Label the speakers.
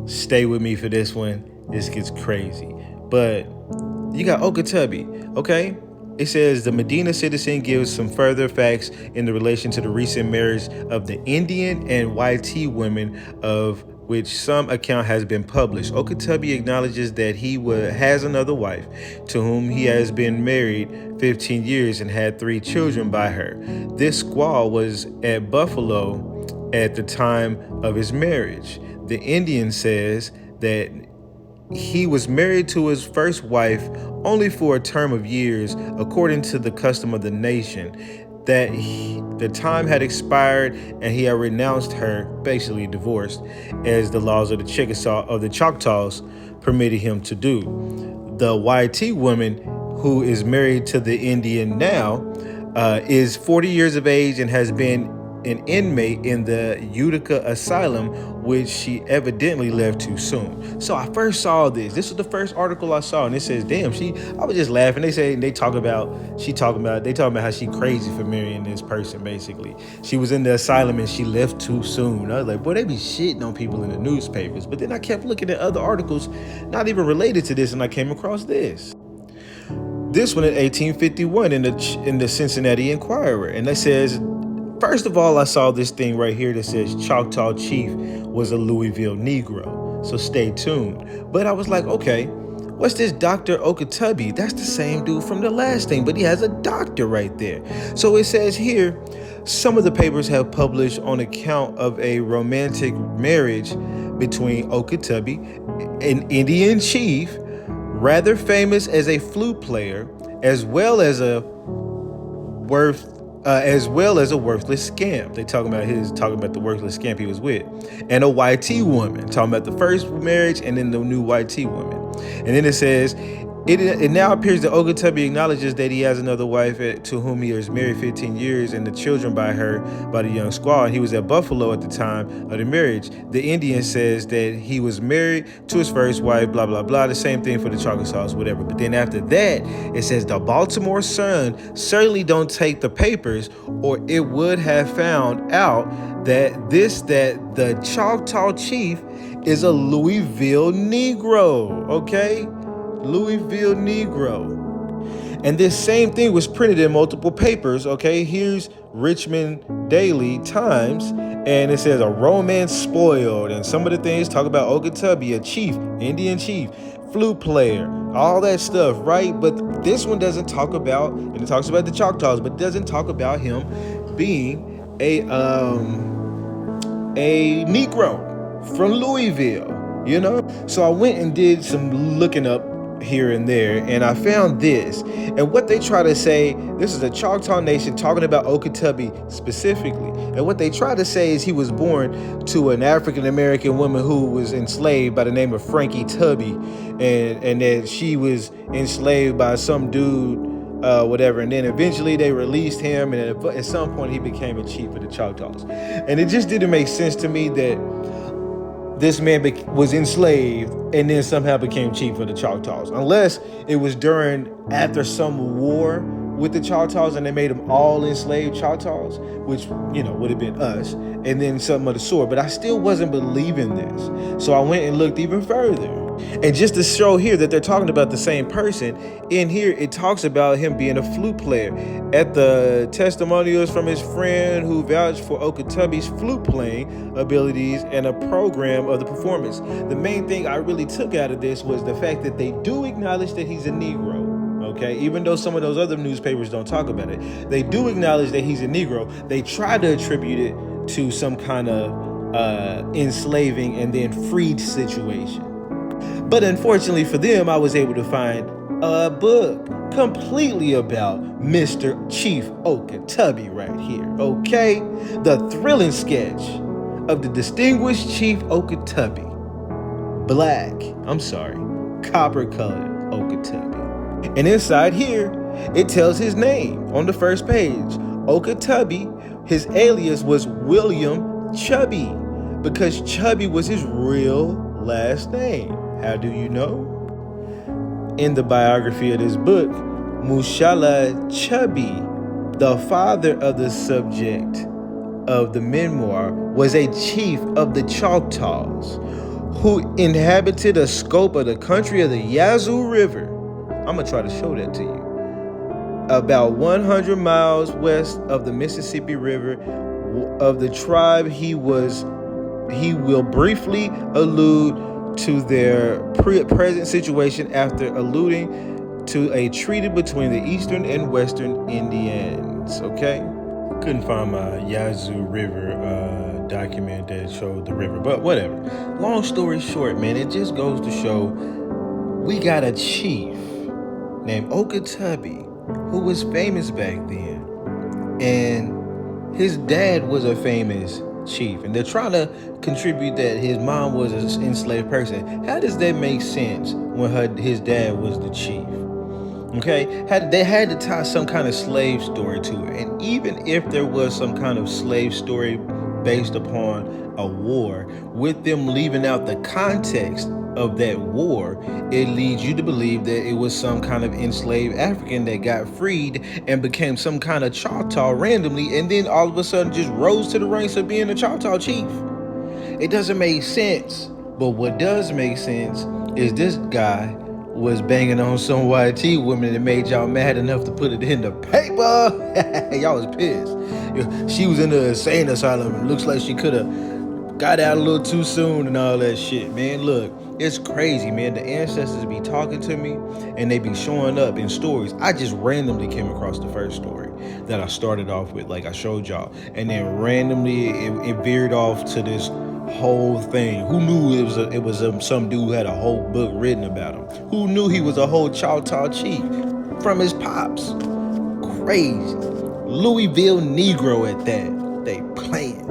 Speaker 1: Stay with me for this one. This gets crazy. But you got Okah Tubbe, okay? It says the Medina Citizen gives some further facts in the relation to the recent marriage of the Indian and YT women, of which some account has been published. Okah Tubbe acknowledges that he has another wife to whom he has been married 15 years and had 3 children by her. This squaw was at Buffalo at the time of his marriage. The Indian says that he was married to his first wife only for a term of years, according to the custom of the nation, that the time had expired and he had renounced her, basically divorced, as the laws of the Choctaws permitted him to do. The YT woman, who is married to the Indian now, is 40 years of age and has been an inmate in the Utica Asylum, which she evidently left too soon. So I first saw this. This was the first article I saw, and it says, "Damn, I was just laughing." They talking about how she crazy for marrying this person. Basically, she was in the asylum and she left too soon. I was like, boy, they be shitting on people in the newspapers. But then I kept looking at other articles, not even related to this, and I came across this. This one in 1851 in the Cincinnati Enquirer, and it says. First of all, I saw this thing right here that says Choctaw Chief was a Louisville Negro. So stay tuned. But I was like, okay, what's this Dr. Okah Tubbe? That's the same dude from the last thing, but he has a doctor right there. So it says here, some of the papers have published on account of a romantic marriage between Okah Tubbe, an Indian chief, rather famous as a flute player, as well as a worthless scamp. They talking about the worthless scamp he was with, and a YT woman, talking about the first marriage and then the new YT woman. And then it says, it now appears that Okah Tubbe acknowledges that he has another wife to whom he was married 15 years and the children by the young squaw, and he was at Buffalo at the time of the marriage. The Indian says that he was married to his first wife, blah, blah, blah. The same thing for the Choctaws, whatever. But then after that, it says the Baltimore Sun certainly don't take the papers, or it would have found out that the Choctaw chief is a Louisville Negro, okay? Louisville Negro. And this same thing was printed in multiple papers, okay? Here's Richmond Daily Times, and it says a romance spoiled, and some of the things talk about Okah Tubbe, a chief, Indian chief, flute player, all that stuff, right? But this one doesn't talk about, and it talks about the Choctaws, but doesn't talk about him being a Negro from Louisville, you know? So I went and did some looking up here and there, and I found this. And what they try to say, this is a Choctaw Nation talking about Okah Tubbe specifically, and what they try to say is he was born to an African American woman who was enslaved by the name of Frankie Tubbe, and that she was enslaved by some dude, whatever, and then eventually they released him, and at some point he became a chief of the Choctaws. And it just didn't make sense to me that this man was enslaved and then somehow became chief of the Choctaws, unless it was after some war with the Choctaws and they made them all enslaved Choctaws, which, would have been us, and then something of the sort. But I still wasn't believing this. So I went and looked even further. And just to show here that they're talking about the same person, in here it talks about him being a flute player. At the testimonials from his friend who vouched for Okah Tubbe's flute playing abilities and a program of the performance. The main thing I really took out of this was the fact that they do acknowledge that he's a Negro. Okay, even though some of those other newspapers don't talk about it, they do acknowledge that he's a Negro. They try to attribute it to some kind of enslaving and then freed situation. But unfortunately for them, I was able to find a book completely about Mr. Chief Okah Tubbe right here, okay? The thrilling sketch of the distinguished Chief Okah Tubbe. Copper-colored Okah Tubbe. And inside here, it tells his name on the first page. Okah Tubbe, his alias was William Chubby, because Chubby was his real last name. How do you know? In the biography of this book, Mushala Chubbe, the father of the subject of the memoir, was a chief of the Choctaws who inhabited a scope of the country of the Yazoo River. I'm gonna try to show that to you. About 100 miles west of the Mississippi River, of the tribe he will briefly allude to their present situation after alluding to a treaty between the eastern and western Indians. Okay? Couldn't find my Yazoo River document that showed the river, but whatever. Long story short, man, it just goes to show we got a chief named Okah Tubbe who was famous back then. And his dad was a famous chief. And they're trying to contribute that his mom was an enslaved person. How does that make sense when his dad was the chief? Okay, they had to tie some kind of slave story to it. And even if there was some kind of slave story based upon a war, with them leaving out the context of that war, it leads you to believe that it was some kind of enslaved African that got freed and became some kind of Choctaw randomly, and then all of a sudden just rose to the ranks of being a Choctaw chief. It doesn't make sense. But what does make sense is this guy was banging on some YT woman that made y'all mad enough to put it in the paper. Y'all was pissed. She was in the insane asylum. It looks like she could have got out a little too soon and all that shit, man. Look, it's crazy, man. The ancestors be talking to me and they be showing up in stories. I just randomly came across the first story that I started off with, like I showed y'all, and then randomly it veered off to this whole thing. Who knew it was some dude who had a whole book written about him? Who knew he was a whole Choctaw chief from his pops? Crazy. Louisville Negro at that. They playing.